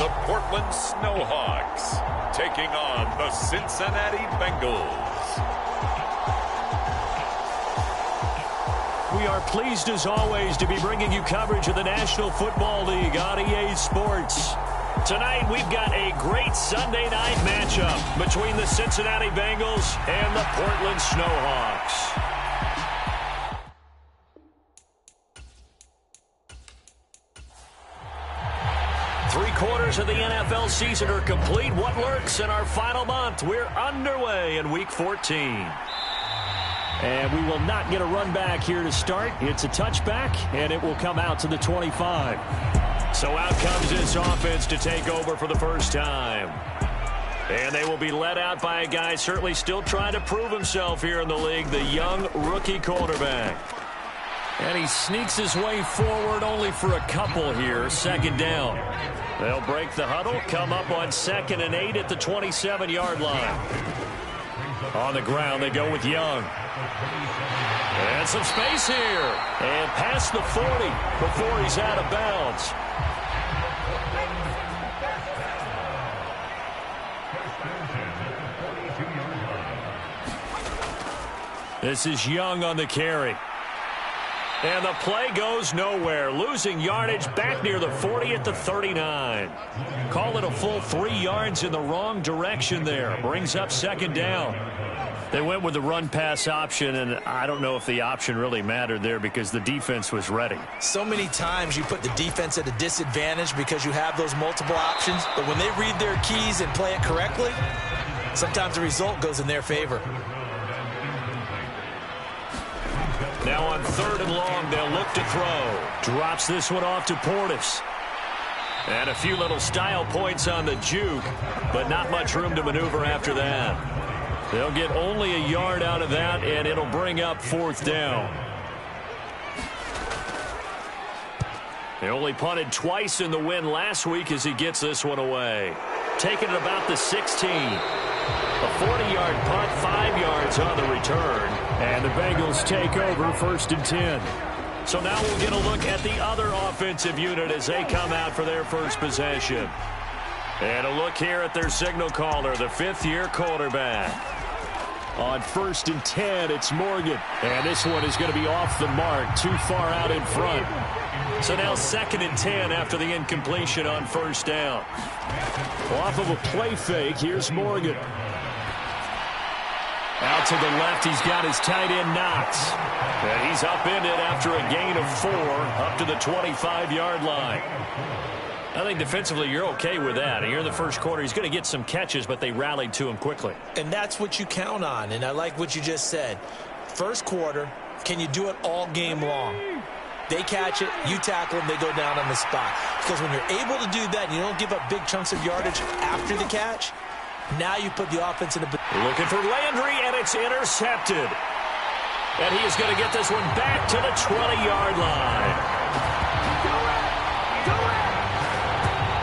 the Portland Snowhawks taking on the Cincinnati Bengals. We are pleased as always to be bringing you coverage of the National Football League on EA Sports. Tonight we've got a great Sunday night matchup between the Cincinnati Bengals and the Portland Snowhawks. Three-quarters of the NFL season are complete. What lurks in our final month? We're underway in Week 14. And we will not get a run back here to start. It's a touchback, and it will come out to the 25. So out comes this offense to take over for the first time. And they will be led out by a guy certainly still trying to prove himself here in the league, the young rookie quarterback. And he sneaks his way forward only for a couple here, second down. They'll break the huddle, come up on 2nd and 8 at the 27-yard line. On the ground, they go with Young. And some space here. And past the 40 before he's out of bounds. This is Young on the carry. And the play goes nowhere. Losing yardage back near the 40 at the 39. Call it a full 3 yards in the wrong direction there. Brings up second down. They went with the run-pass option, and I don't know if the option really mattered there because the defense was ready. So many times you put the defense at a disadvantage because you have those multiple options, but when they read their keys and play it correctly, sometimes the result goes in their favor. Now on 3rd and long, they'll look to throw. Drops this one off to Portis. And a few little style points on the juke, but not much room to maneuver after that. They'll get only a yard out of that, and it'll bring up 4th down. They only punted twice in the win last week as he gets this one away. Taking it about the 16. A 40-yard punt, 5 yards on the return. And the Bengals take over 1st and 10. So now we'll get a look at the other offensive unit as they come out for their first possession. And a look here at their signal caller, the 5th-year quarterback. On 1st and 10, it's Morgan. And this one is going to be off the mark, too far out in front. So now 2nd and 10 after the incompletion on 1st down. Off of a play fake, here's Morgan. Out to the left, he's got his tight end Knox. And he's upended after a gain of 4 up to the 25-yard line. I think defensively you're okay with that. And here in the first quarter, he's going to get some catches, but they rallied to him quickly. And that's what you count on, and I like what you just said. First quarter, can you do it all game long? They catch it, you tackle them, they go down on the spot. Because when you're able to do that, and you don't give up big chunks of yardage after the catch, now you put the offense in a... Looking for Landry, and it's intercepted. And he is going to get this one back to the 20-yard line.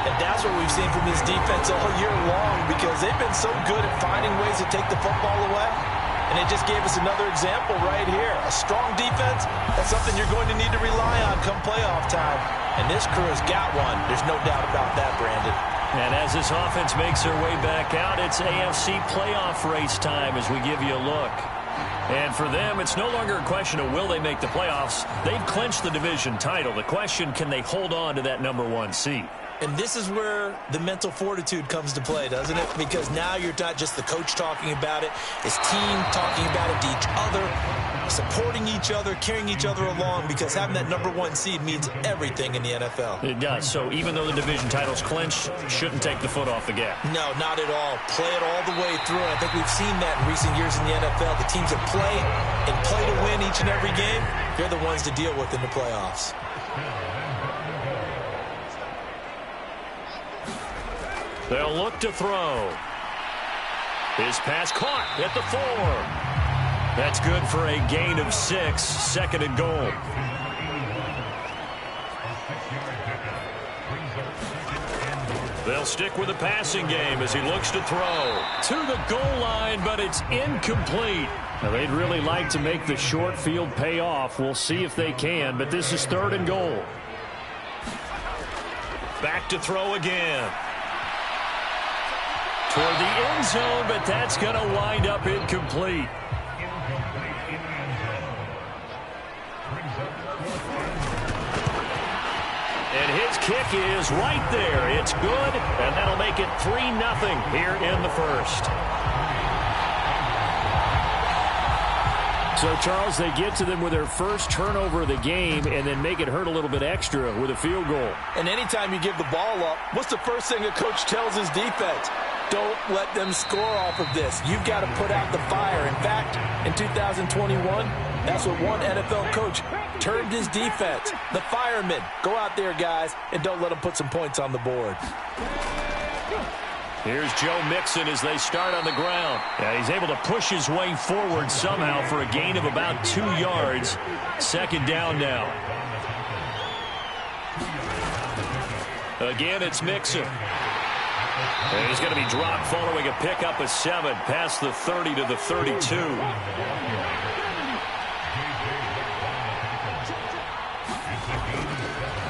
And that's what we've seen from this defense all year long because they've been so good at finding ways to take the football away. And it just gave us another example right here. A strong defense, that's something you're going to need to rely on come playoff time. And this crew has got one. There's no doubt about that, Brandon. And as this offense makes their way back out, it's AFC playoff race time as we give you a look. And for them, it's no longer a question of will they make the playoffs. They've clinched the division title. The question, can they hold on to that #1 seed? And this is where the mental fortitude comes to play, doesn't it? Because now you're not just the coach talking about it. It's team talking about it to each other, supporting each other, carrying each other along, because having that #1 seed means everything in the NFL. It does. So even though the division title's clinched, shouldn't take the foot off the gas. No, not at all. Play it all the way through. And I think we've seen that in recent years in the NFL. The teams that play and play to win each and every game, they're the ones to deal with in the playoffs. They'll look to throw. His pass caught at the 4. That's good for a gain of 6, 2nd and goal. They'll stick with the passing game as he looks to throw. To the goal line, but it's incomplete. Now, they'd really like to make the short field pay off. We'll see if they can, but this is 3rd and goal. Back to throw again. toward the end zone, but that's going to wind up incomplete. And his kick is right there. It's good, and that'll make it 3-0 here in the first. So, Charles, they get to them with their first turnover of the game and then make it hurt a little bit extra with a field goal. And anytime you give the ball up, what's the first thing a coach tells his defense? Don't let them score off of this. You've got to put out the fire. In fact, in 2021, that's what one NFL coach termed his defense. The firemen. Go out there, guys, and don't let them put some points on the board. Here's Joe Mixon as they start on the ground. Yeah, he's able to push his way forward somehow for a gain of about 2 yards. Second down now. Again, it's Mixon. And he's going to be dropped following a pickup of 7 past the 30 to the 32.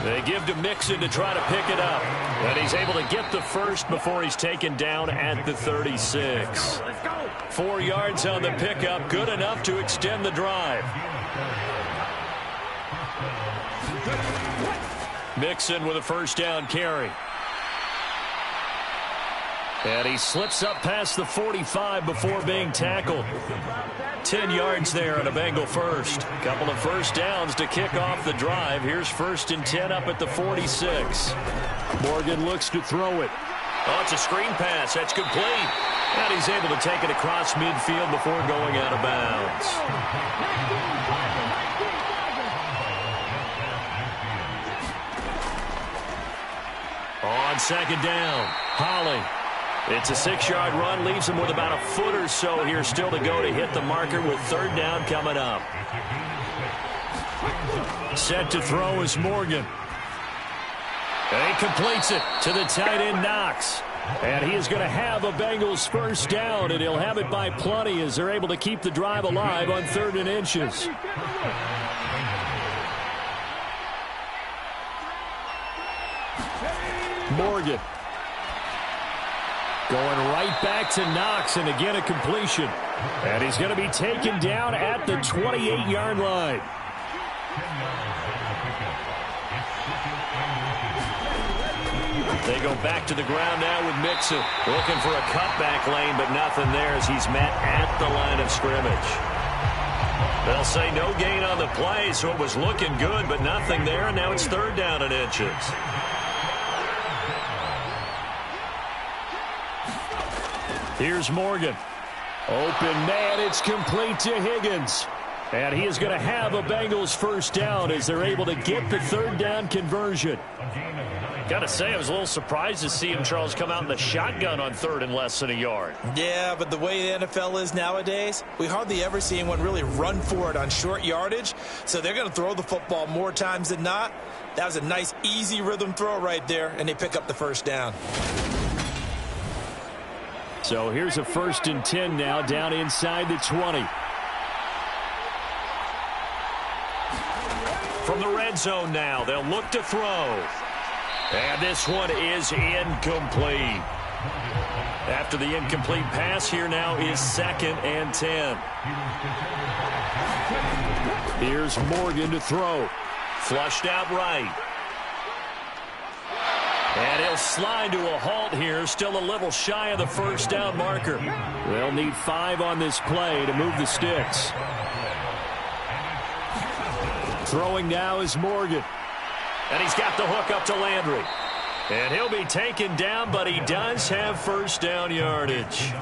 They give to Mixon to try to pick it up. And he's able to get the first before he's taken down at the 36. 4 yards on the pickup, good enough to extend the drive. Mixon with a first down carry. And he slips up past the 45 before being tackled. 10 yards there on a Bengal first. Couple of first downs to kick off the drive. Here's 1st and 10 up at the 46. Morgan looks to throw it. Oh, it's a screen pass. That's complete. And he's able to take it across midfield before going out of bounds. On second down, Holly. It's a 6-yard run, leaves him with about a foot or so here still to go to hit the marker with third down coming up. Set to throw is Morgan. And he completes it to the tight end, Knox. And he is going to have a Bengals first down, and he'll have it by plenty as they're able to keep the drive alive on 3rd and inches. Morgan. Going right back to Knox, and again a completion. And he's going to be taken down at the 28-yard line. They go back to the ground now with Mixon. Looking for a cutback lane, but nothing there as he's met at the line of scrimmage. They'll say no gain on the play, so it was looking good, but nothing there, and now it's 3rd down and inches. Here's Morgan. Open man, it's complete to Higgins. And he is going to have a Bengals first down as they're able to get the 3rd down conversion. Got to say, I was a little surprised to see him, Charles, come out in the shotgun on 3rd and less than a yard. Yeah, but the way the NFL is nowadays, we hardly ever see anyone really run for it on short yardage. So they're going to throw the football more times than not. That was a nice, easy rhythm throw right there, and they pick up the first down. So here's a 1st and 10 now down inside the 20. From the red zone now, they'll look to throw. And this one is incomplete. After the incomplete pass, here now is 2nd and 10. Here's Morgan to throw. Flushed out right. And he'll slide to a halt here, still a little shy of the first down marker. They'll need 5 on this play to move the sticks. Throwing now is Morgan. And he's got the hook up to Landry. And he'll be taken down, but he does have first down yardage.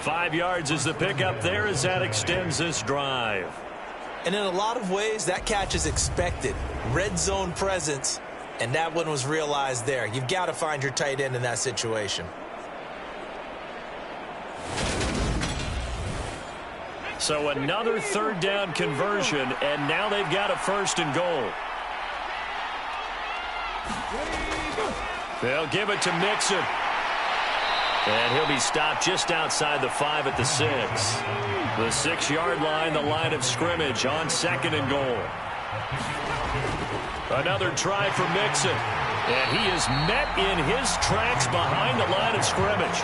5 yards is the pickup there as that extends this drive. And in a lot of ways, that catch is expected. Red zone presence. And that one was realized there. You've got to find your tight end in that situation. So another 3rd down conversion, and now they've got a 1st and goal. They'll give it to Mixon. And he'll be stopped just outside the 5 at the 6. The 6-yard line, the line of scrimmage on 2nd and goal. Another try for Mixon. And he is met in his tracks behind the line of scrimmage.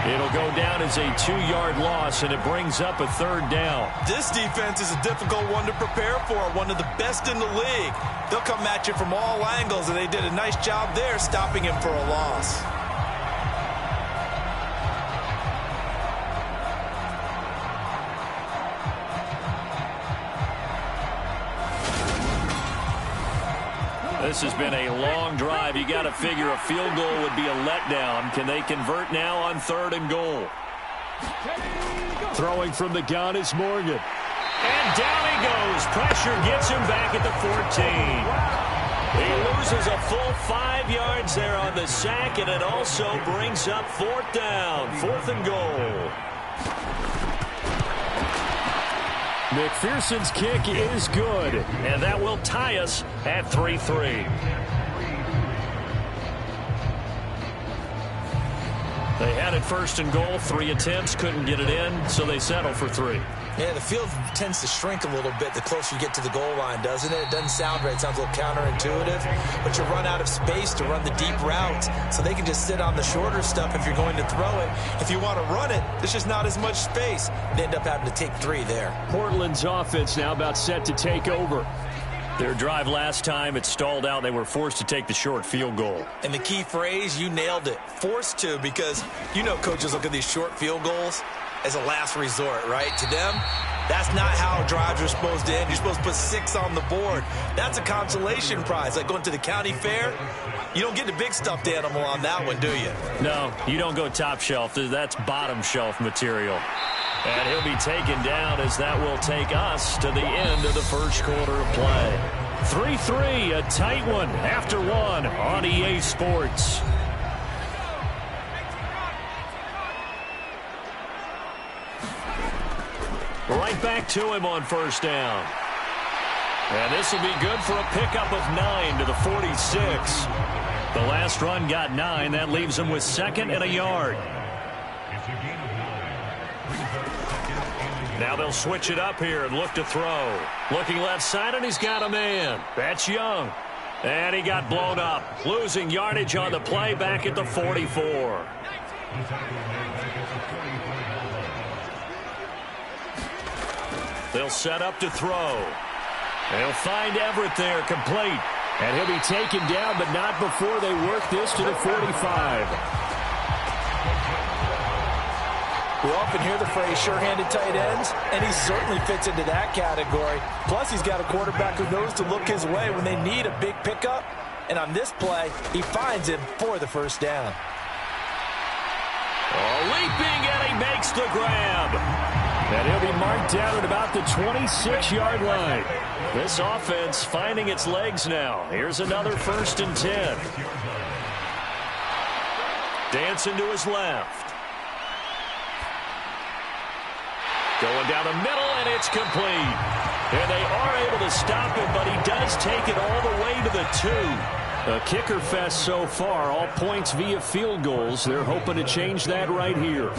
It'll go down as a 2-yard loss, and it brings up a 3rd down. This defense is a difficult one to prepare for, one of the best in the league. They'll come at you from all angles, and they did a nice job there stopping him for a loss. This has been a long drive. You got to figure a field goal would be a letdown. Can they convert now on 3rd and goal? Throwing from the gun is Morgan. And down he goes. Pressure gets him back at the 14. He loses a full 5 yards there on the sack, and it also brings up 4th down. 4th and goal. McPherson's kick is good, and that will tie us at 3-3. They had it 1st and goal, 3 attempts, couldn't get it in, so they settle for 3. Yeah, the field tends to shrink a little bit the closer you get to the goal line, doesn't it? It doesn't sound right. It sounds a little counterintuitive, but you run out of space to run the deep routes, so they can just sit on the shorter stuff if you're going to throw it. If you want to run it, there's just not as much space. They end up having to take 3 there. Portland's offense now about set to take over. Their drive last time, it stalled out. They were forced to take the short field goal. And the key phrase, you nailed it, forced to, because you know coaches look at these short field goals as a last resort, right? To them, that's not how drives are supposed to end. You're supposed to put 6 on the board. That's a consolation prize. Like going to the county fair, you don't get the big stuffed animal on that one, do you? No, you don't go top shelf. That's bottom shelf material. And he'll be taken down as that will take us to the end of the 1st quarter of play. 3-3, a tight one after 1 on EA Sports. Right back to him on 1st down. And this will be good for a pickup of 9 to the 46. The last run got 9. That leaves him with 2nd and a yard. Now they'll switch it up here and look to throw. Looking left side, and he's got a man. That's Young. And he got blown up. Losing yardage on the play back at the 44. They'll set up to throw. They'll find Everett there, complete. And he'll be taken down, but not before they work this to the 45. We often hear the phrase sure-handed tight ends, and he certainly fits into that category. Plus, he's got a quarterback who knows to look his way when they need a big pickup. And on this play, he finds him for the 1st down. Leaping, and he makes the grab. And he'll be marked down at about the 26-yard line. This offense finding its legs now. Here's another 1st and 10. Dancing to his left. Going down the middle, and it's complete. And they are able to stop him, but he does take it all the way to the 2. A kicker fest so far, all points via field goals. They're hoping to change that right here.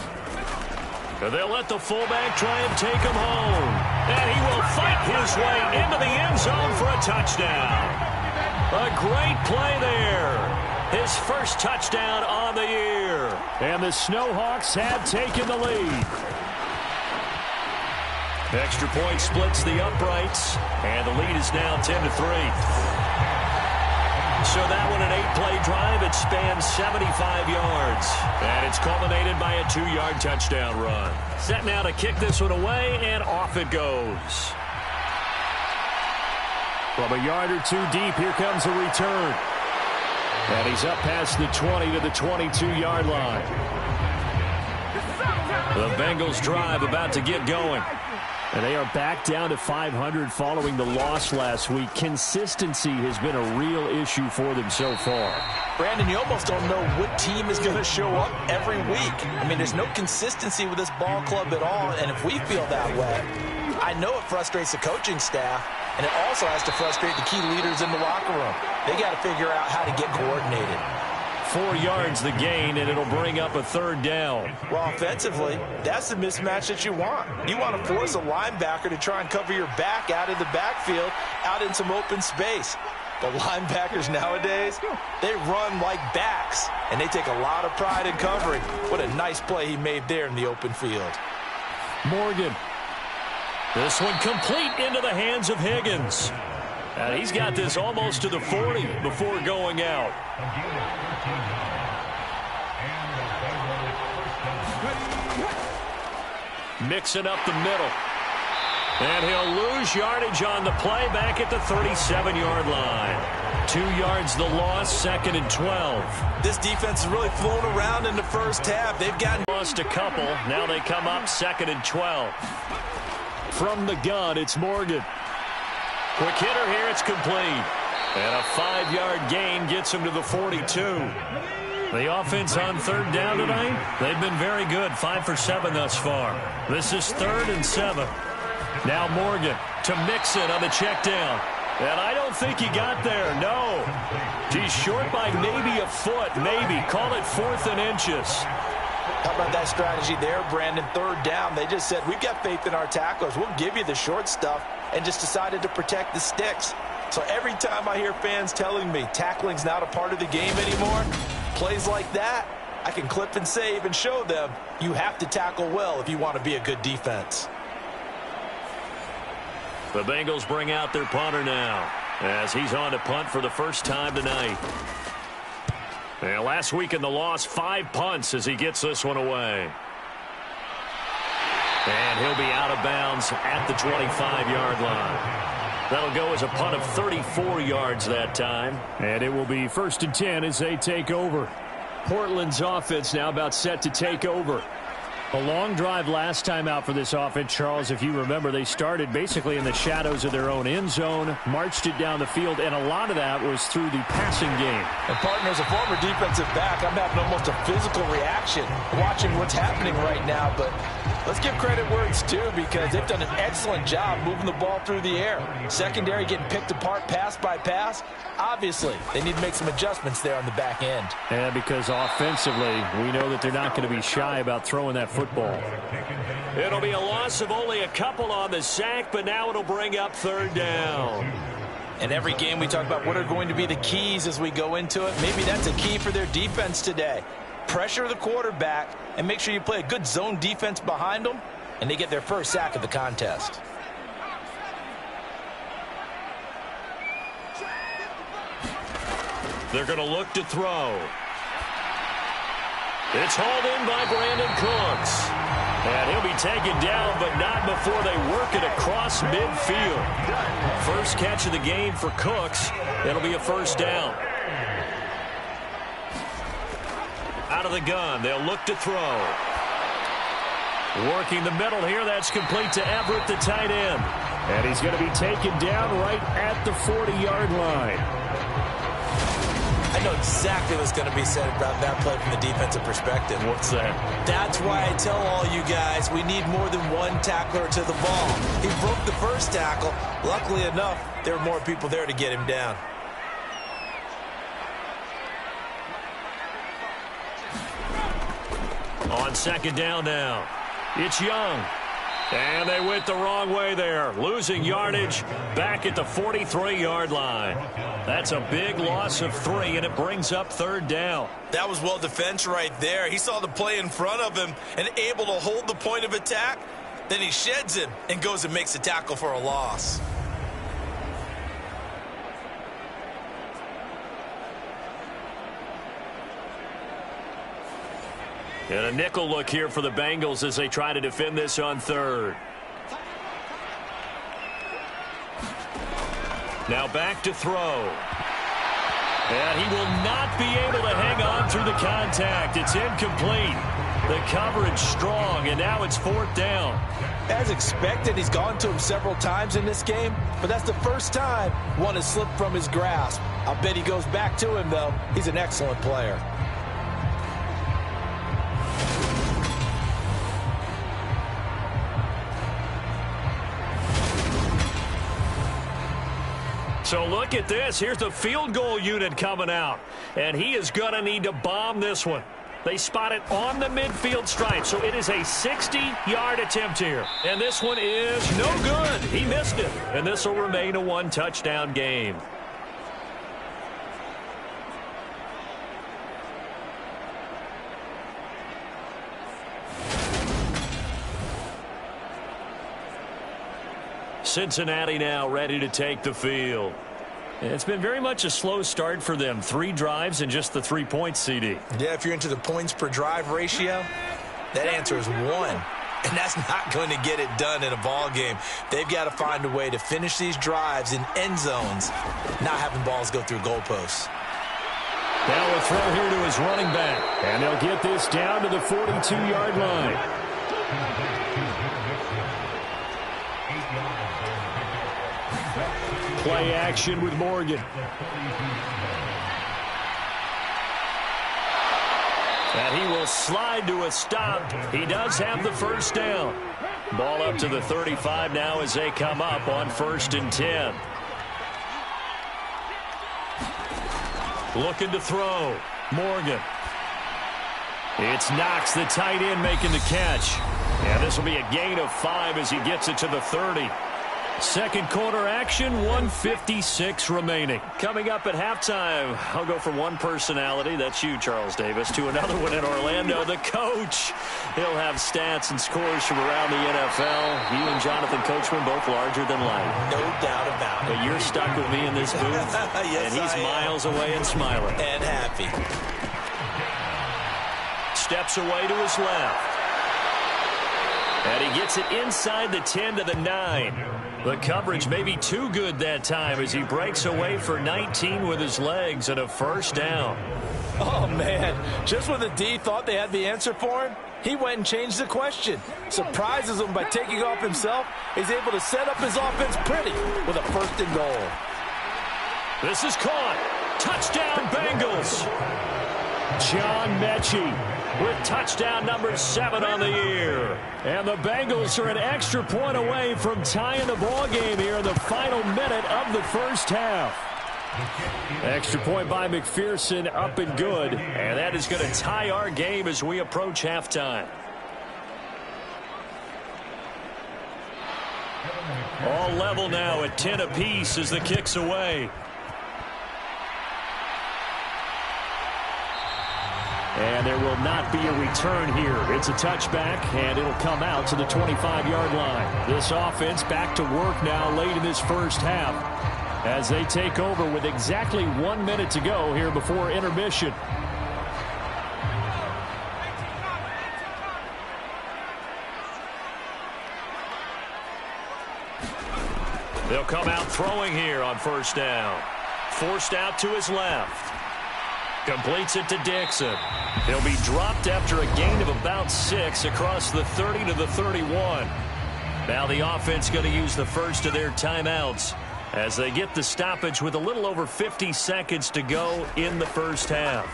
They'll let the fullback try and take him home. And he will fight his way into the end zone for a touchdown. A great play there. His 1st touchdown on the year. And the Snowhawks have taken the lead. Extra point splits the uprights, and the lead is now 10-3. So that one, an 8-play drive. It spans 75 yards, and it's culminated by a 2-yard touchdown run. Set now to kick this one away, and off it goes. From a yard or 2 deep, here comes a return. And he's up past the 20 to the 22-yard line. The Bengals drive about to get going. And they are back down to 500 following the loss last week. Consistency has been a real issue for them so far. Brandon, you almost don't know what team is going to show up every week. I mean, there's no consistency with this ball club at all, and if we feel that way, I know it frustrates the coaching staff, and it also has to frustrate the key leaders in the locker room. They got to figure out how to get coordinated. 4 yards the gain, and it'll bring up a 3rd down. Well, offensively, that's the mismatch that you want. You want to force a linebacker to try and cover your back out of the backfield, out in some open space. The linebackers nowadays, they run like backs, and they take a lot of pride in covering. What a nice play he made there in the open field. Morgan. This one complete into the hands of Higgins. And he's got this almost to the 40 before going out. Mixing up the middle. And he'll lose yardage on the play back at the 37-yard line. 2 yards the loss, 2nd and 12. This defense has really flown around in the first half. They've gotten lost a couple. Now they come up 2nd and 12. From the gun, it's Morgan. Quick hitter here, it's complete. And a 5-yard gain gets him to the 42. The offense on 3rd down tonight, they've been very good, 5 for 7 thus far. This is 3rd and 7. Now Morgan to Mixon on the check down. And I don't think he got there, no. He's short by maybe a foot, maybe. Call it 4th and inches. How about that strategy there, Brandon? 3rd down, they just said, we've got faith in our tacklers. We'll give you the short stuff, and just decided to protect the sticks. So every time I hear fans telling me tackling's not a part of the game anymore, plays like that, I can clip and save and show them you have to tackle well if you want to be a good defense. The Bengals bring out their punter now as he's on to punt for the first time tonight. And last week in the loss, 5 punts as he gets this one away. And he'll be out of bounds at the 25-yard line. That'll go as a punt of 34 yards that time. And it will be 1st and 10 as they take over. Portland's offense now about set to take over. A long drive last time out for this offense, Charles. If you remember, they started basically in the shadows of their own end zone, marched it down the field, and a lot of that was through the passing game. And, partner, as a former defensive back, I'm having almost a physical reaction watching what's happening right now. But let's give credit where it's due, because they've done an excellent job moving the ball through the air. Secondary getting picked apart pass by pass. Obviously, they need to make some adjustments there on the back end. And because offensively, we know that they're not going to be shy about throwing that football. It'll be a loss of only a couple on the sack, but now it'll bring up 3rd down. And every game we talk about what are going to be the keys as we go into it. Maybe that's a key for their defense today. Pressure the quarterback and make sure you play a good zone defense behind them, and they get their first sack of the contest. They're going to look to throw. It's hauled in by Brandon Cooks. And he'll be taken down, but not before they work it across midfield. First catch of the game for Cooks. It'll be a 1st down. Out of the gun, they'll look to throw. Working the middle here, that's complete to Everett, the tight end. And he's going to be taken down right at the 40-yard line. I know exactly what's going to be said about that play from the defensive perspective. What's that? That's why I tell all you guys we need more than one tackler to the ball. He broke the first tackle. Luckily enough, there were more people there to get him down. On 2nd down now, it's Young. And they went the wrong way there, losing yardage back at the 43-yard line. That's a big loss of 3, and it brings up 3rd down. That was well defense right there. He saw the play in front of him and able to hold the point of attack. Then he sheds him and goes and makes a tackle for a loss. And a nickel look here for the Bengals as they try to defend this on 3rd. Now back to throw. And he will not be able to hang on through the contact. It's incomplete. The coverage strong, and now it's 4th down. As expected, he's gone to him several times in this game, but that's the first time one has slipped from his grasp. I'll bet he goes back to him, though. He's an excellent player. So look at this. Here's the field goal unit coming out. And he is going to need to bomb this one. They spot it on the midfield stripe. So it is a 60-yard attempt here. And this one is no good. He missed it. And this will remain a 1-touchdown game. Cincinnati now ready to take the field. It's been very much a slow start for them. 3 drives and just the 3 points, CD. Yeah, if you're into the points per drive ratio, that answer is 1. And that's not going to get it done in a ball game. They've got to find a way to finish these drives in end zones, not having balls go through goalposts. Now a throw here to his running back. And they'll get this down to the 42-yard line. Play action with Morgan. And he will slide to a stop. He does have the first down. Ball up to the 35 now as they come up on 1st and 10. Looking to throw. Morgan. It's Knox, the tight end, making the catch. And this will be a gain of 5 as he gets it to the 30. Second quarter action, 1:56 remaining. Coming up at halftime, I'll go from one personality, that's you, Charles Davis, to another one in Orlando, the coach. He'll have stats and scores from around the NFL. He and Jonathan Coachman both larger than life. No doubt about it. But you're stuck with me in this booth, yes, and he's miles away and smiling. And happy. Steps away to his left. And he gets it inside the 10 to the 9. The coverage may be too good that time as he breaks away for 19 with his legs and a first down. Oh, man. Just when the D thought they had the answer for him, he went and changed the question. Surprises him by taking off himself. He's able to set up his offense pretty with a 1st and goal. This is caught. Touchdown, Bengals. John Mechie with touchdown number 7 on the year. And the Bengals are an extra point away from tying the ball game here in the final minute of the first half. Extra point by McPherson, up and good. And that is going to tie our game as we approach halftime. All level now at 10 apiece as the kick's away. And there will not be a return here. It's a touchback, and it'll come out to the 25-yard line. This offense back to work now late in this first half as they take over with exactly 1 minute to go here before intermission. They'll come out throwing here on first down. Forced out to his left. Completes it to Dixon. He'll be dropped after a gain of about 6 across the 30 to the 31. Now the offense going to use the first of their timeouts as they get the stoppage with a little over 50 seconds to go in the first half.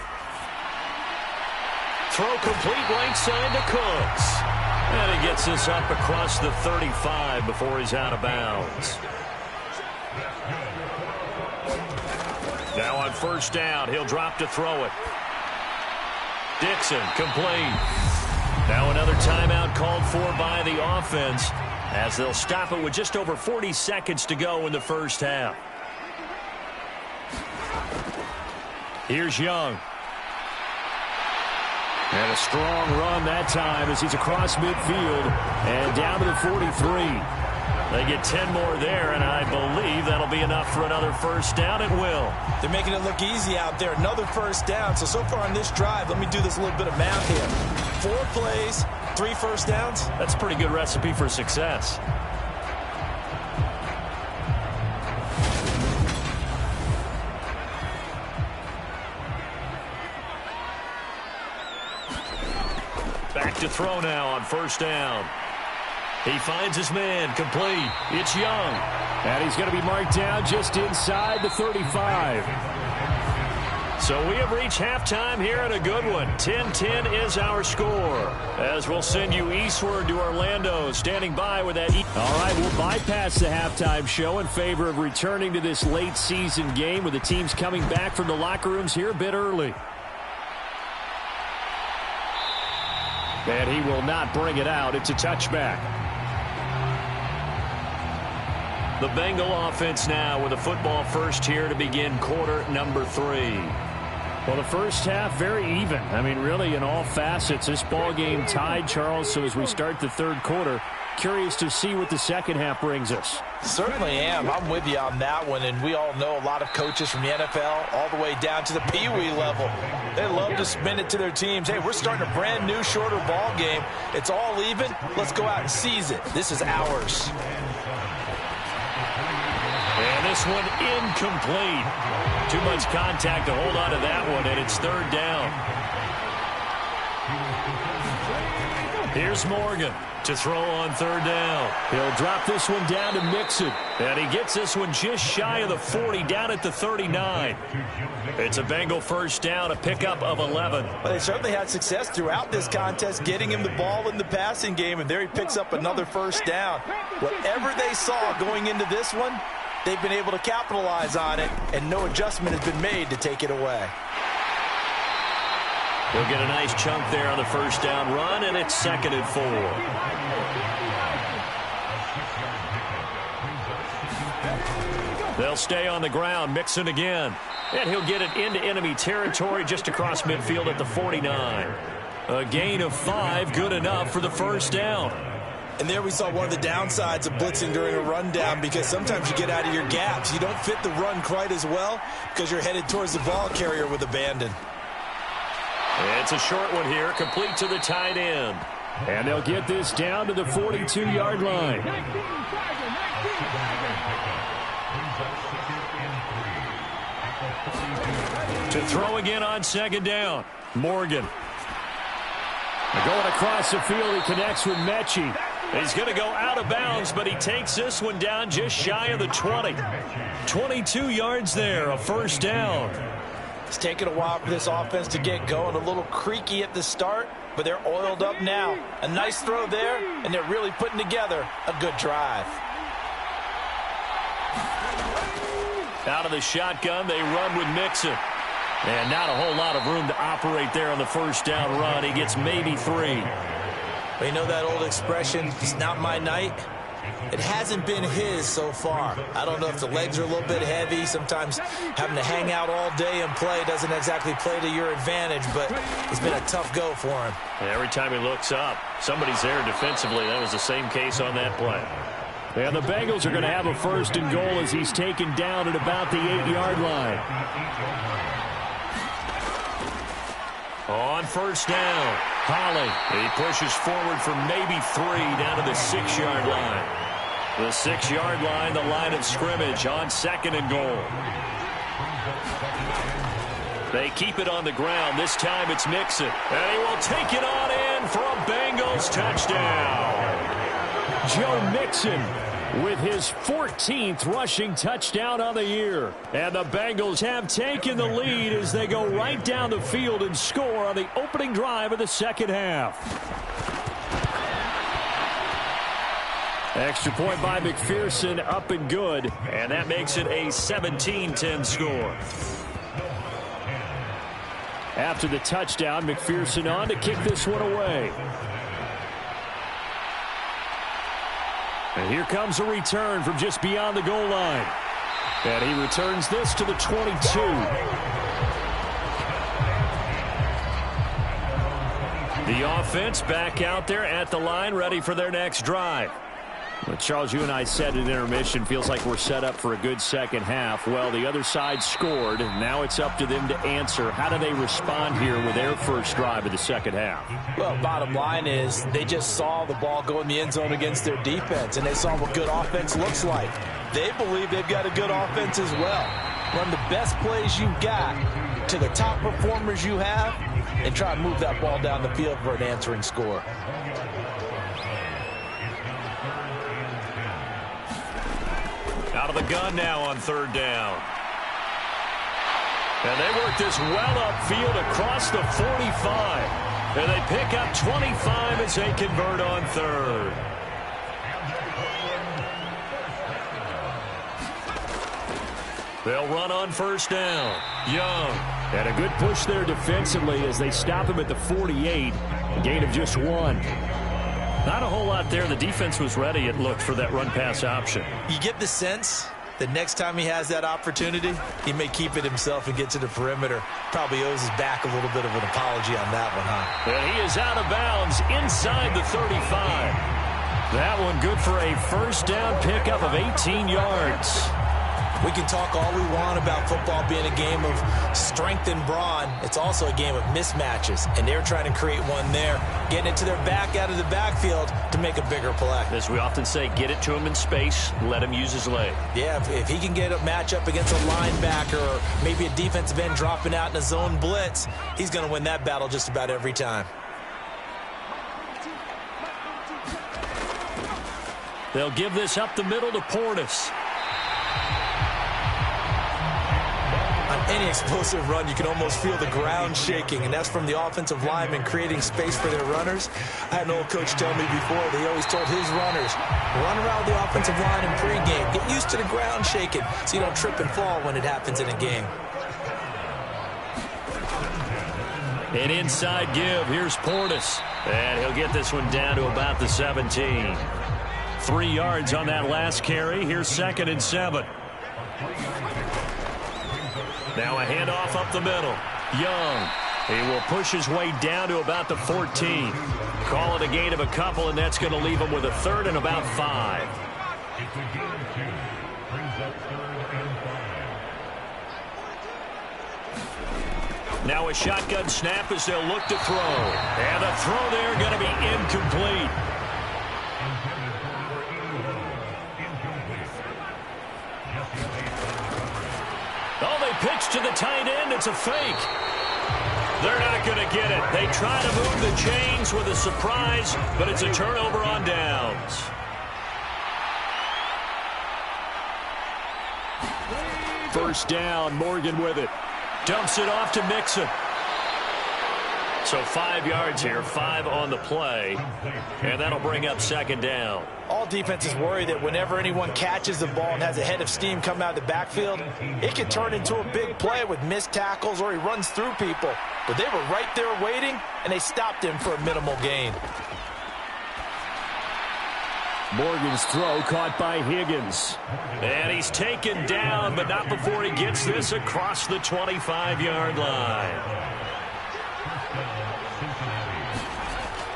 Throw complete right side to Cooks. And he gets this up across the 35 before he's out of bounds. Now on first down, he'll drop to throw it. Dixon, complete. Now another timeout called for by the offense as they'll stop it with just over 40 seconds to go in the first half. Here's Young. And a strong run that time as he's across midfield and down to the 43. They get 10 more there, and I believe that'll be enough for another first down. It will. They're making it look easy out there. Another first down. So far on this drive, let me do this little bit of math here. 4 plays, 3 first downs. That's a pretty good recipe for success. Back to throw now on first down. He finds his man, complete. It's Young. And he's going to be marked down just inside the 35. So we have reached halftime here in a good one. 10-10 is our score. As we'll send you eastward to Orlando, standing by with that. All right, we'll bypass the halftime show in favor of returning to this late season game with the teams coming back from the locker rooms here a bit early. And he will not bring it out. It's a touchback. The Bengal offense now with a football first here to begin quarter number 3. Well, the first half very even. I mean, really in all facets. This ball game tied, Charles. So as we start the third quarter, curious to see what the second half brings us. Certainly am. I'm with you on that one, and we all know a lot of coaches from the NFL all the way down to the Pee-wee level. They love to spin it to their teams. Hey, we're starting a brand new, shorter ball game. It's all even. Let's go out and seize it. This is ours. And this one incomplete. Too much contact to hold on to that one, and it's third down. Here's Morgan to throw on third down. He'll drop this one down to Mixon. And he gets this one just shy of the 40, down at the 39. It's a Bengal first down, a pickup of 11. Well, they certainly had success throughout this contest, getting him the ball in the passing game, and there he picks up another first down. Whatever they saw going into this one, they've been able to capitalize on it, and no adjustment has been made to take it away. They'll get a nice chunk there on the first down run, and it's 2nd and 4. They'll stay on the ground. Mixon again. And he'll get it into enemy territory just across midfield at the 49. A gain of 5, good enough for the first down. And there we saw one of the downsides of blitzing during a rundown, because sometimes you get out of your gaps. You don't fit the run quite as well because you're headed towards the ball carrier with abandon. It's a short one here, complete to the tight end. And they'll get this down to the 42-yard line. To throw again on second down. Morgan. Going across the field, he connects with Mechie. He's going to go out of bounds, but he takes this one down just shy of the 20. 22 yards there, a first down. It's taken a while for this offense to get going. A little creaky at the start, but they're oiled up now. A nice throw there, and they're really putting together a good drive. Out of the shotgun, they run with Mixon. And not a whole lot of room to operate there on the first down run. He gets maybe 3. Well, you know that old expression, it's not my night? It hasn't been his so far. I don't know if the legs are a little bit heavy. Sometimes having to hang out all day and play doesn't exactly play to your advantage, but it's been a tough go for him. And every time he looks up, somebody's there defensively. That was the same case on that play. And the Bengals are going to have a first and goal as he's taken down at about the 8-yard line. On first down, Holly. He pushes forward for maybe 3 down to the 6-yard line. The 6-yard line, the line of scrimmage on second and goal. They keep it on the ground. This time it's Mixon. And he will take it on in for a Bengals touchdown. Joe Mixon with his 14th rushing touchdown on the year. And the Bengals have taken the lead as they go right down the field and score on the opening drive of the second half. Extra point by McPherson, up and good. And that makes it a 17-10 score. After the touchdown, McPherson on to kick this one away. And here comes a return from just beyond the goal line. And he returns this to the 22. The offense back out there at the line, ready for their next drive. Well, Charles, you and I said at intermission, feels like we're set up for a good second half. Well, the other side scored, and now it's up to them to answer. How do they respond here with their first drive of the second half? Well, bottom line is they just saw the ball go in the end zone against their defense, and they saw what good offense looks like. They believe they've got a good offense as well. Run the best plays you've got to the top performers you have, and try and move that ball down the field for an answering score. Out of the gun now on third down. And they work this well upfield across the 45. And they pick up 25 as they convert on third. They'll run on first down. Young. And a good push there defensively as they stop him at the 48. A gain of just 1. Not a whole lot there. The defense was ready, it looked, for that run-pass option. You get the sense that next time he has that opportunity, he may keep it himself and get to the perimeter. Probably owes his back a little bit of an apology on that one, huh? And he is out of bounds inside the 35. That one good for a first down pickup of 18 yards. We can talk all we want about football being a game of strength and brawn. It's also a game of mismatches, and they're trying to create one there, getting it to their back out of the backfield to make a bigger play. As we often say, get it to him in space, let him use his leg. Yeah, if he can get a matchup against a linebacker or maybe a defensive end dropping out in a zone blitz, he's going to win that battle just about every time. They'll give this up the middle to Portis. On any explosive run, you can almost feel the ground shaking, and that's from the offensive linemen creating space for their runners. I had an old coach tell me before, they always told his runners, run around the offensive line in pregame. Get used to the ground shaking so you don't trip and fall when it happens in a game. An inside give. Here's Portis. And he'll get this one down to about the 17. 3 yards on that last carry. Here's 2nd and 7. Now a handoff up the middle. Young. He will push his way down to about the 14. Call it a gain of a couple, and that's going to leave him with a 3rd and about 5. Now a shotgun snap as they'll look to throw. And the throw there going to be incomplete. Oh, they pitch to the tight end. It's a fake. They're not going to get it. They try to move the chains with a surprise, but it's a turnover on downs. First down, Morgan with it. Dumps it off to Mixon. So 5 yards here, 5 on the play, and that'll bring up 2nd down. All defenses worry that whenever anyone catches the ball and has a head of steam come out of the backfield, it can turn into a big play with missed tackles or he runs through people. But they were right there waiting, and they stopped him for a minimal gain. Morgan's throw caught by Higgins. And he's taken down, but not before he gets this across the 25-yard line.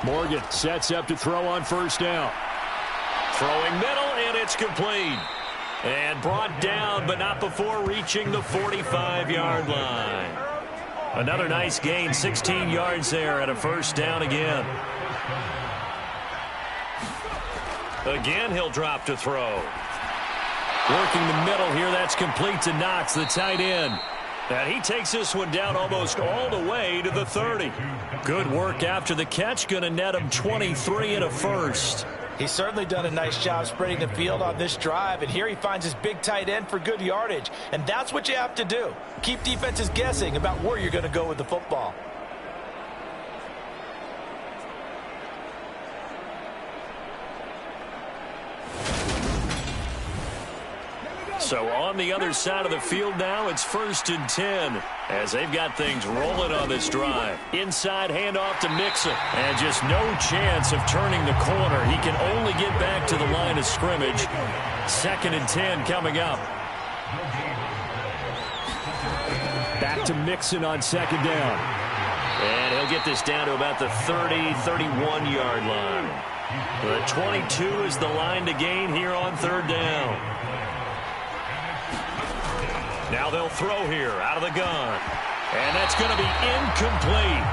Morgan sets up to throw on first down. Throwing middle, and it's complete. And brought down, but not before reaching the 45-yard line. Another nice gain, 16 yards there, and a first down again. Again, he'll drop to throw. Working the middle here, that's complete to Knox, the tight end. And he takes this one down almost all the way to the 30. Good work after the catch, going to net him 23 and a first. He's certainly done a nice job spreading the field on this drive, and here he finds his big tight end for good yardage. And that's what you have to do. Keep defenses guessing about where you're going to go with the football. So on the other side of the field now, it's 1st and 10 as they've got things rolling on this drive. Inside handoff to Mixon, and just no chance of turning the corner. He can only get back to the line of scrimmage. 2nd and 10 coming up. Back to Mixon on 2nd down. And he'll get this down to about the 30, 31-yard line. The 22 is the line to gain here on 3rd down. Now they'll throw here out of the gun. And that's going to be incomplete.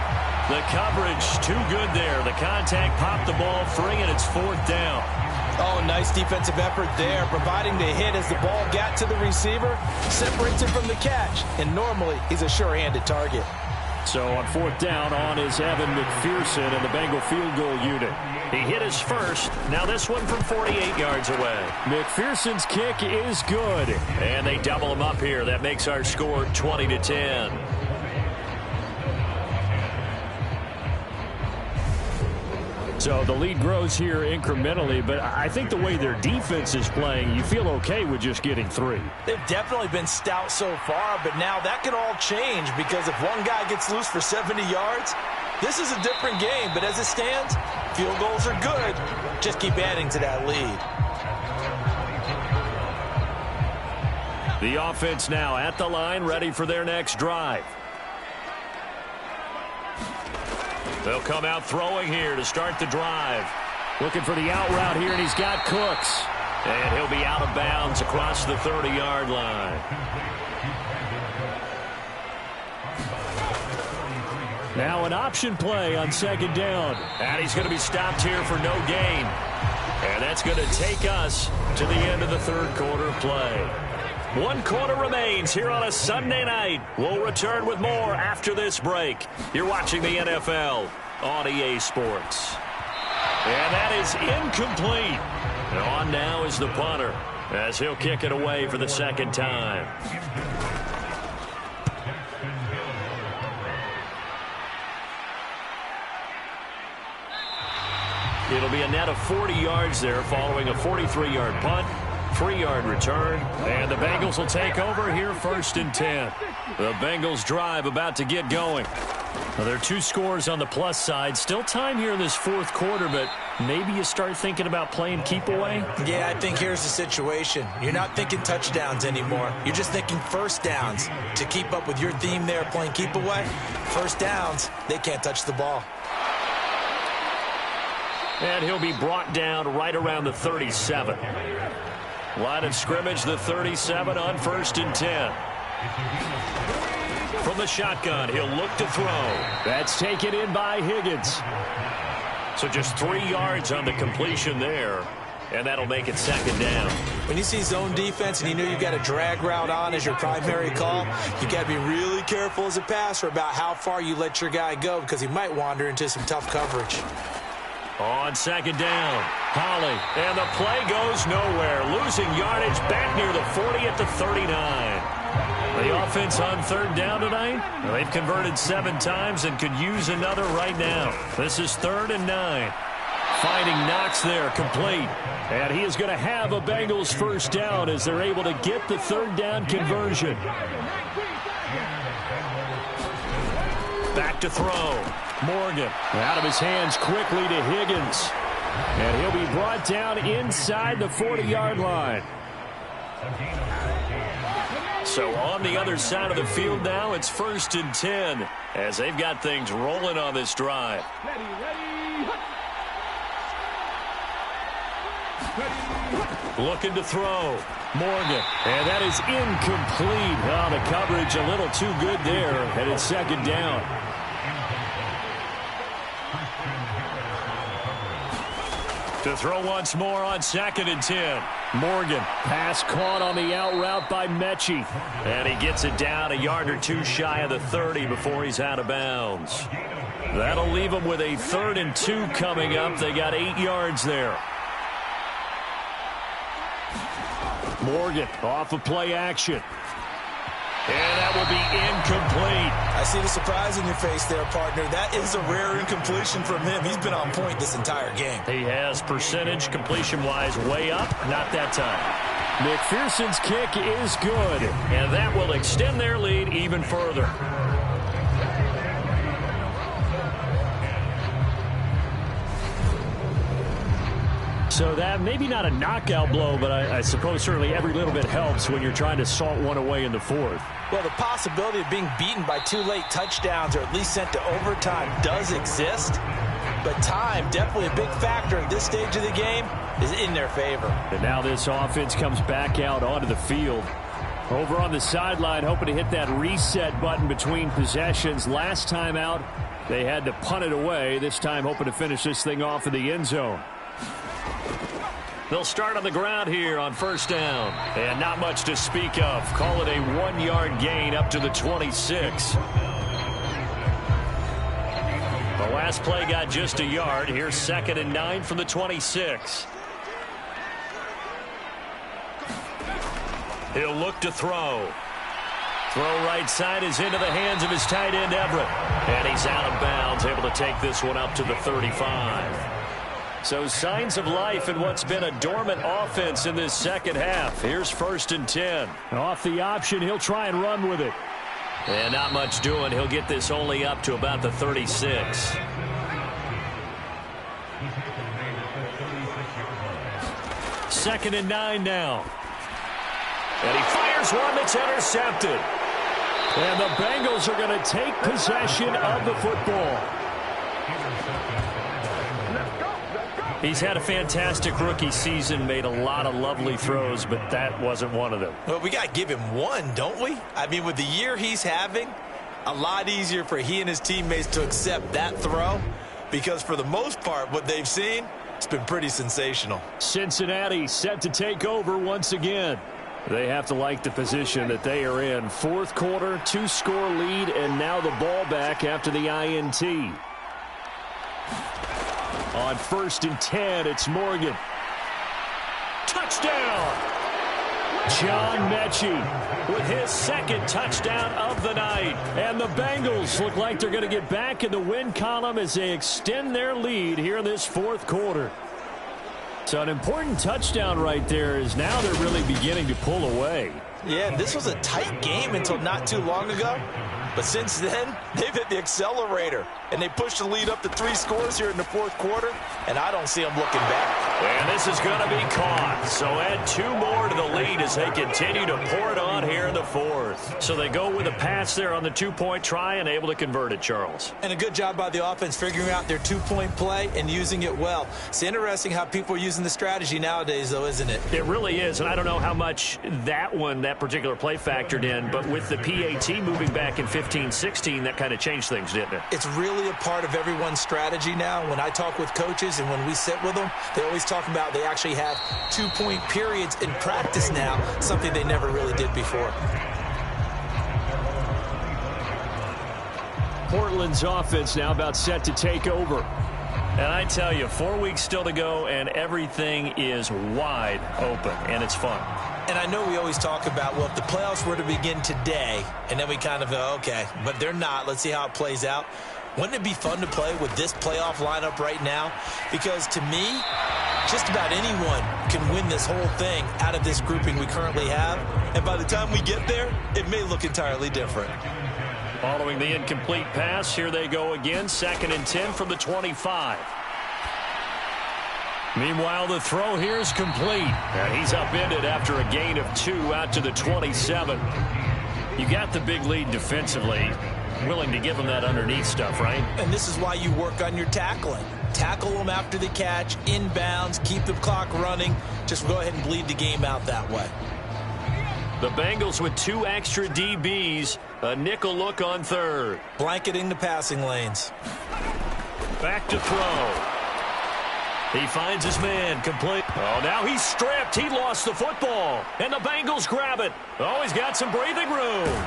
The coverage too good there. The contact popped the ball free, and it's 4th down. Oh, nice defensive effort there, providing the hit as the ball got to the receiver, separates him from the catch, and normally he's a sure-handed target. So on 4th down, on is Evan McPherson and the Bengal field goal unit. He hit his first. Now this one from 48 yards away. McPherson's kick is good. And they double him up here. That makes our score 20-10. So the lead grows here incrementally, but I think the way their defense is playing, you feel okay with just getting 3. They've definitely been stout so far, but now that can all change because if one guy gets loose for 70 yards, this is a different game. But as it stands, field goals are good. Just keep adding to that lead. The offense now at the line, ready for their next drive. They'll come out throwing here to start the drive. Looking for the out route here, and he's got Cooks. And he'll be out of bounds across the 30-yard line. Now an option play on second down. And he's going to be stopped here for no gain. And that's going to take us to the end of the third quarter play. 1 quarter remains here on a Sunday night. We'll return with more after this break. You're watching the NFL on EA Sports. And that is incomplete. And on now is the punter as he'll kick it away for the second time. It'll be a net of 40 yards there following a 43-yard punt, 3-yard return, and the Bengals will take over here 1st and 10. The Bengals drive about to get going. Well, there are 2 scores on the plus side. Still time here in this fourth quarter, but maybe you start thinking about playing keep away? Yeah, I think here's the situation. You're not thinking touchdowns anymore. You're just thinking first downs. To keep up with your theme there, playing keep away, first downs, they can't touch the ball. And he'll be brought down right around the 37. Line of scrimmage, the 37 on 1st and 10. From the shotgun, he'll look to throw. That's taken in by Higgins. So just 3 yards on the completion there, and that'll make it second down. When you see zone defense and you know you've got a drag route on as your primary call, you've got to be really careful as a passer about how far you let your guy go because he might wander into some tough coverage. On second down, Holly, and the play goes nowhere. Losing yardage back near the 40 at the 39. The offense on third down tonight, well, they've converted 7 times and could use another right now. This is 3rd and 9. Finding Knox there, complete. And he is going to have a Bengals first down as they're able to get the third down conversion. Back to throw. Morgan out of his hands quickly to Higgins. And he'll be brought down inside the 40-yard line. So on the other side of the field now, it's 1st and 10 as they've got things rolling on this drive. Looking to throw. Morgan. And that is incomplete. Oh, the coverage a little too good there. And it's second down. To throw once more on 2nd and 10. Morgan. Pass caught on the out route by Mechie. And he gets it down a yard or 2 shy of the 30 before he's out of bounds. That'll leave him with a 3rd and 2 coming up. They got 8 yards there. Morgan off of play action. And that will be incomplete. I see the surprise in your face there, partner. That is a rare incompletion from him. He's been on point this entire game. He has percentage completion-wise way up. Not that time. McPherson's kick is good. And that will extend their lead even further. So that maybe not a knockout blow, but I suppose certainly every little bit helps when you're trying to salt one away in the fourth. Well, the possibility of being beaten by 2 late touchdowns or at least sent to overtime does exist. But time, definitely a big factor at this stage of the game, is in their favor. And now this offense comes back out onto the field. Over on the sideline, hoping to hit that reset button between possessions. Last time out, they had to punt it away. This time hoping to finish this thing off in the end zone. They'll start on the ground here on 1st down. And not much to speak of. Call it a 1-yard gain up to the 26. The last play got just a yard. Here's 2nd and 9 from the 26. He'll look to throw. Throw right side is into the hands of his tight end, Everett. And he's out of bounds, able to take this one up to the 35. So signs of life in what's been a dormant offense in this second half. Here's 1st and 10. Off the option, he'll try and run with it. And not much doing. He'll get this only up to about the 36. Second and 9 now. And he fires one that's intercepted. And the Bengals are going to take possession of the football. He's had a fantastic rookie season, made a lot of lovely throws, but that wasn't one of them. Well, we got to give him one, don't we? I mean, with the year he's having, a lot easier for he and his teammates to accept that throw because for the most part, what they've seen, it's been pretty sensational. Cincinnati set to take over once again. They have to like the position that they are in. Fourth quarter, 2-score lead, and now the ball back after the INT. On 1st and 10, it's Morgan. Touchdown! John Mechie with his second touchdown of the night. And the Bengals look like they're going to get back in the win column as they extend their lead here in this fourth quarter. So an important touchdown right there is now they're really beginning to pull away. Yeah, this was a tight game until not too long ago. But since then, they've hit the accelerator, and they pushed the lead up to 3 scores here in the fourth quarter, and I don't see them looking back. And this is going to be caught. So add 2 more to the lead as they continue to pour it on here in the fourth. So they go with a pass there on the 2-point try and able to convert it, Charles. And a good job by the offense figuring out their 2-point play and using it well. It's interesting how people are using the strategy nowadays, though, isn't it? It really is, and I don't know how much that particular play factored in, but with the PAT moving back in 15-16, that kind of changed things, didn't it? It's really a part of everyone's strategy now. When I talk with coaches and when we sit with them, they always talk about they actually have 2-point periods in practice now, something they never really did before. Portland's offense now about set to take over. And I tell you, 4 weeks still to go, and everything is wide open, and it's fun. And I know we always talk about, well, if the playoffs were to begin today, and then we kind of go, okay, but they're not. Let's see how it plays out. Wouldn't it be fun to play with this playoff lineup right now? Because to me, just about anyone can win this whole thing out of this grouping we currently have. And by the time we get there, it may look entirely different. Following the incomplete pass, here they go again. 2nd and 10 from the 25. Meanwhile, the throw here is complete. And he's upended after a gain of 2 out to the 27. You got the big lead defensively. Willing to give them that underneath stuff, right? And this is why you work on your tackling. Tackle them after the catch, inbounds, keep the clock running. Just go ahead and bleed the game out that way. The Bengals with 2 extra DBs. A nickel look on 3rd. Blanketing the passing lanes. Back to throw. He finds his man complete. Oh, now he's stripped. He lost the football. And the Bengals grab it. Oh, he's got some breathing room.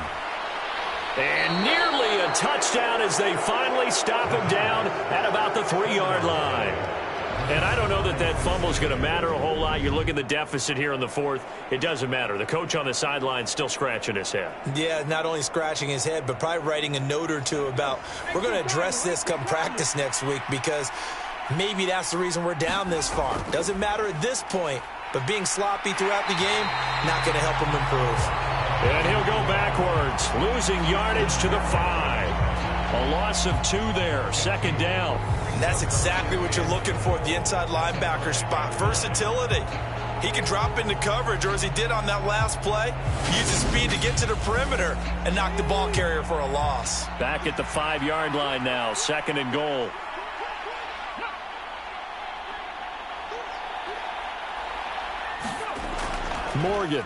And nearly a touchdown as they finally stop him down at about the 3-yard line. And I don't know that fumble is going to matter a whole lot. You look at the deficit here in the fourth. It doesn't matter. The coach on the sideline still scratching his head. Yeah, not only scratching his head, but probably writing a note or two about we're going to address this come practice next week because maybe that's the reason we're down this far. Doesn't matter at this point, but being sloppy throughout the game, not going to help him improve. And he'll go backwards, losing yardage to the 5. A loss of 2 there, 2nd down. And that's exactly what you're looking for at the inside linebacker spot. Versatility. He can drop into coverage, or as he did on that last play, use his speed to get to the perimeter and knock the ball carrier for a loss. Back at the 5-yard line now, 2nd and goal. Morgan.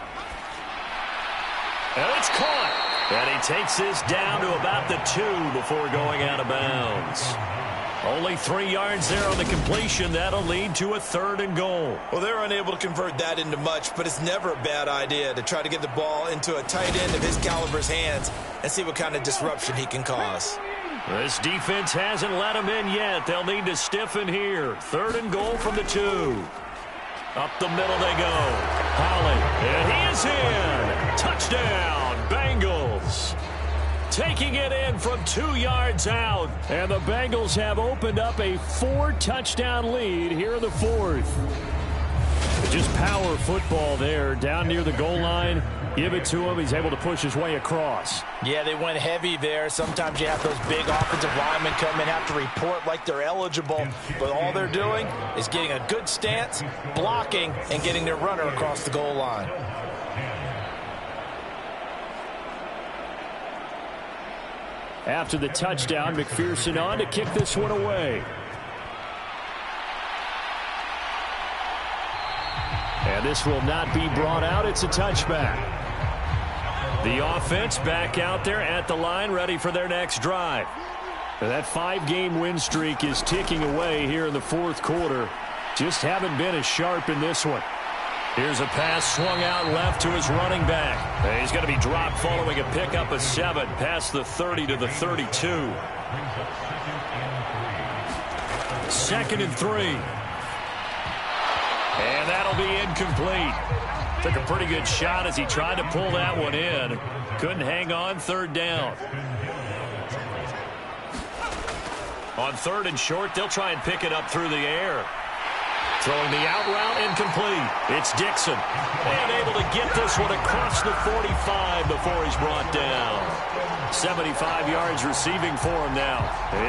And it's caught. And he takes this down to about the 2 before going out of bounds. Only 3 yards there on the completion. That'll lead to a 3rd and goal. Well, they're unable to convert that into much, but it's never a bad idea to try to get the ball into a tight end of his caliber's hands and see what kind of disruption he can cause. This defense hasn't let him in yet. They'll need to stiffen here. 3rd and goal from the 2. Up the middle they go. Holland, and he is in. Touchdown, Bengals. Taking it in from 2 yards out. And the Bengals have opened up a 4-touchdown lead here in the fourth. Just power football there down near the goal line. Give it to him. He's able to push his way across. Yeah, they went heavy there. Sometimes you have those big offensive linemen come in, have to report like they're eligible. But all they're doing is getting a good stance, blocking, and getting their runner across the goal line. After the touchdown, McPherson on to kick this one away. And this will not be brought out. It's a touchback. The offense back out there at the line, ready for their next drive. That 5-game win streak is ticking away here in the fourth quarter. Just haven't been as sharp in this one. Here's a pass swung out left to his running back. He's going to be dropped following a pickup of 7 past the 30 to the 32. 2nd and 3. And that'll be incomplete. Took a pretty good shot as he tried to pull that one in. Couldn't hang on. 3rd down. On 3rd and short, they'll try and pick it up through the air. Throwing the out route, incomplete. It's Dixon. And able to get this one across the 45 before he's brought down. 75 yards receiving for him now.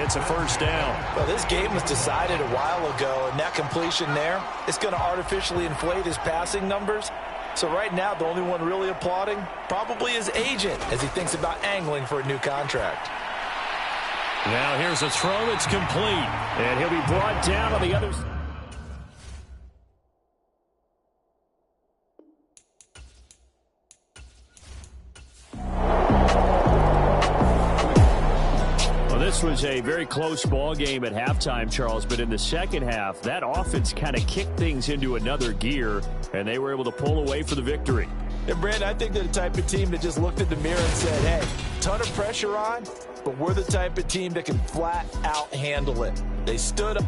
It's a 1st down. Well, this game was decided a while ago, and that completion there is going to artificially inflate his passing numbers. So right now, the only one really applauding probably his agent as he thinks about angling for a new contract. Now here's a throw that's complete. And he'll be brought down on the other side. This was a very close ball game at halftime, Charles, but in the second half, that offense kind of kicked things into another gear, and they were able to pull away for the victory. And, Brandon, I think they're the type of team that just looked in the mirror and said, hey, ton of pressure on, but we're the type of team that can flat out handle it. They stood up.